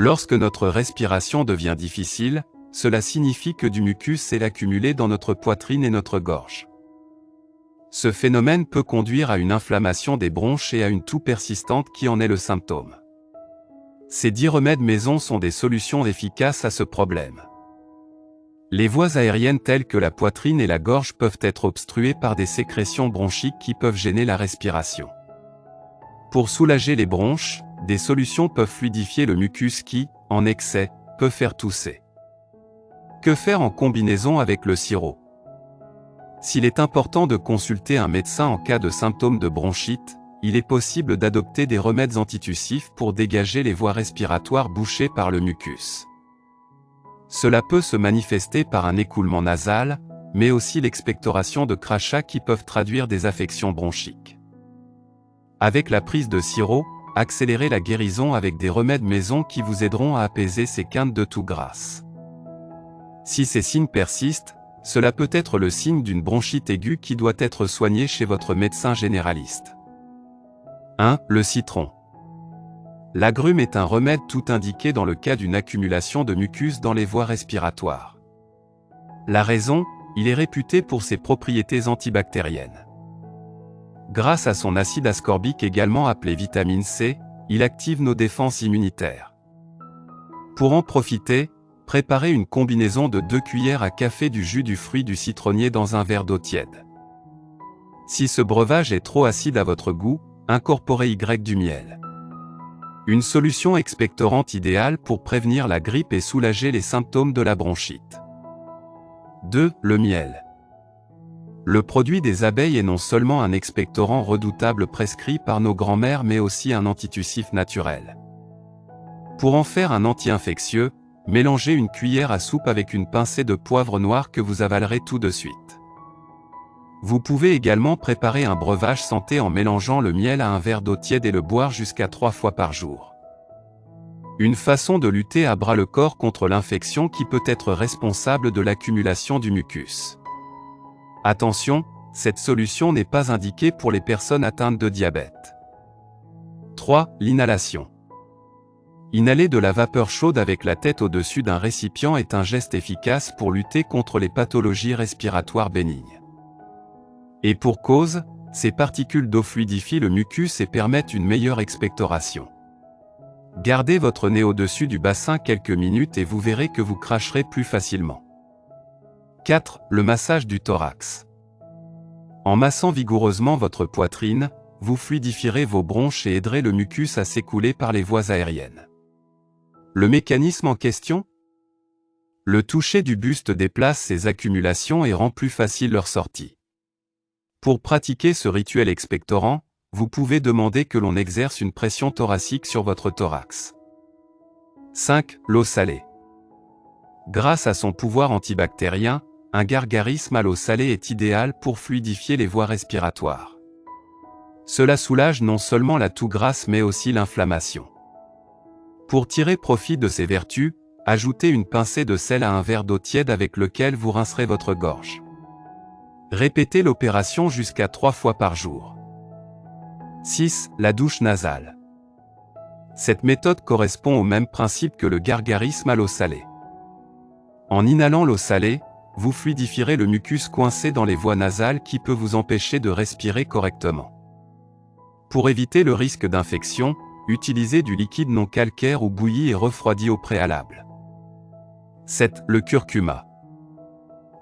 Lorsque notre respiration devient difficile, cela signifie que du mucus s'est accumulé dans notre poitrine et notre gorge. Ce phénomène peut conduire à une inflammation des bronches et à une toux persistante qui en est le symptôme. Ces 10 remèdes maison sont des solutions efficaces à ce problème. Les voies aériennes telles que la poitrine et la gorge peuvent être obstruées par des sécrétions bronchiques qui peuvent gêner la respiration. Pour soulager les bronches, des solutions peuvent fluidifier le mucus qui, en excès, peut faire tousser. Que faire en combinaison avec le sirop? S'il est important de consulter un médecin en cas de symptômes de bronchite, il est possible d'adopter des remèdes antitussifs pour dégager les voies respiratoires bouchées par le mucus. Cela peut se manifester par un écoulement nasal, mais aussi l'expectoration de crachats qui peuvent traduire des affections bronchiques. Avec la prise de sirop, accélérez la guérison avec des remèdes maison qui vous aideront à apaiser ces quintes de toux grasse. Si ces signes persistent, cela peut être le signe d'une bronchite aiguë qui doit être soignée chez votre médecin généraliste. 1. Le citron. L'agrume est un remède tout indiqué dans le cas d'une accumulation de mucus dans les voies respiratoires. La raison, il est réputé pour ses propriétés antibactériennes. Grâce à son acide ascorbique également appelé vitamine C, il active nos défenses immunitaires. Pour en profiter, préparez une combinaison de 2 cuillères à café du jus du fruit du citronnier dans un verre d'eau tiède. Si ce breuvage est trop acide à votre goût, incorporez du miel. Une solution expectorante idéale pour prévenir la grippe et soulager les symptômes de la bronchite. 2. Le miel. Le produit des abeilles est non seulement un expectorant redoutable prescrit par nos grands-mères mais aussi un antitussif naturel. Pour en faire un anti-infectieux, mélangez une cuillère à soupe avec une pincée de poivre noir que vous avalerez tout de suite. Vous pouvez également préparer un breuvage santé en mélangeant le miel à un verre d'eau tiède et le boire jusqu'à 3 fois par jour. Une façon de lutter à bras le corps contre l'infection qui peut être responsable de l'accumulation du mucus. Attention, cette solution n'est pas indiquée pour les personnes atteintes de diabète. 3. L'inhalation. Inhaler de la vapeur chaude avec la tête au-dessus d'un récipient est un geste efficace pour lutter contre les pathologies respiratoires bénignes. Et pour cause, ces particules d'eau fluidifient le mucus et permettent une meilleure expectoration. Gardez votre nez au-dessus du bassin quelques minutes et vous verrez que vous cracherez plus facilement. 4. Le massage du thorax. En massant vigoureusement votre poitrine, vous fluidifierez vos bronches et aiderez le mucus à s'écouler par les voies aériennes. Le mécanisme en question? Le toucher du buste déplace ces accumulations et rend plus facile leur sortie. Pour pratiquer ce rituel expectorant, vous pouvez demander que l'on exerce une pression thoracique sur votre thorax. 5. L'eau salée. Grâce à son pouvoir antibactérien, un gargarisme à l'eau salée est idéal pour fluidifier les voies respiratoires. Cela soulage non seulement la toux grasse mais aussi l'inflammation. Pour tirer profit de ces vertus, ajoutez une pincée de sel à un verre d'eau tiède avec lequel vous rincerez votre gorge. Répétez l'opération jusqu'à 3 fois par jour. 6. La douche nasale. Cette méthode correspond au même principe que le gargarisme à l'eau salée. En inhalant l'eau salée, vous fluidifierez le mucus coincé dans les voies nasales qui peut vous empêcher de respirer correctement. Pour éviter le risque d'infection, utilisez du liquide non calcaire ou bouilli et refroidi au préalable. 7. Le curcuma.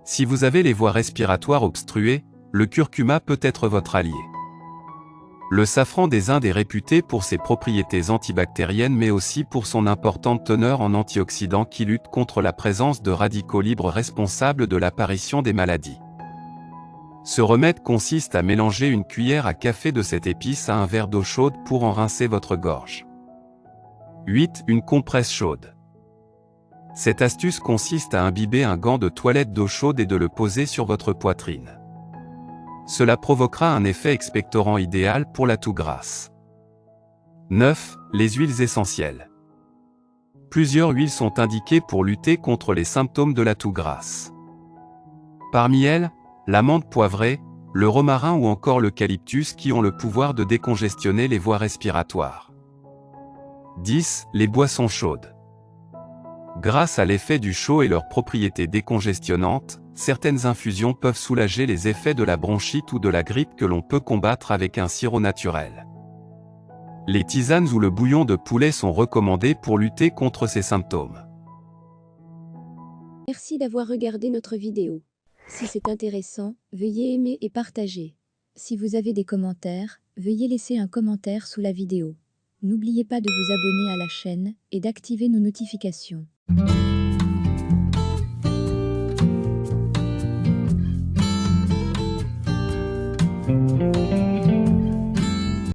Si vous avez les voies respiratoires obstruées, le curcuma peut être votre allié. Le safran des Indes est réputé pour ses propriétés antibactériennes mais aussi pour son importante teneur en antioxydants qui luttent contre la présence de radicaux libres responsables de l'apparition des maladies. Ce remède consiste à mélanger une cuillère à café de cette épice à un verre d'eau chaude pour en rincer votre gorge. 8. Une compresse chaude. Cette astuce consiste à imbiber un gant de toilette d'eau chaude et de le poser sur votre poitrine. Cela provoquera un effet expectorant idéal pour la toux grasse. 9. Les huiles essentielles. Plusieurs huiles sont indiquées pour lutter contre les symptômes de la toux grasse. Parmi elles, l'amande poivrée, le romarin ou encore l'eucalyptus qui ont le pouvoir de décongestionner les voies respiratoires. 10. Les boissons chaudes. Grâce à l'effet du chaud et leurs propriétés décongestionnantes, certaines infusions peuvent soulager les effets de la bronchite ou de la grippe que l'on peut combattre avec un sirop naturel. Les tisanes ou le bouillon de poulet sont recommandés pour lutter contre ces symptômes. Merci d'avoir regardé notre vidéo. Si c'est intéressant, veuillez aimer et partager. Si vous avez des commentaires, veuillez laisser un commentaire sous la vidéo. N'oubliez pas de vous abonner à la chaîne et d'activer nos notifications.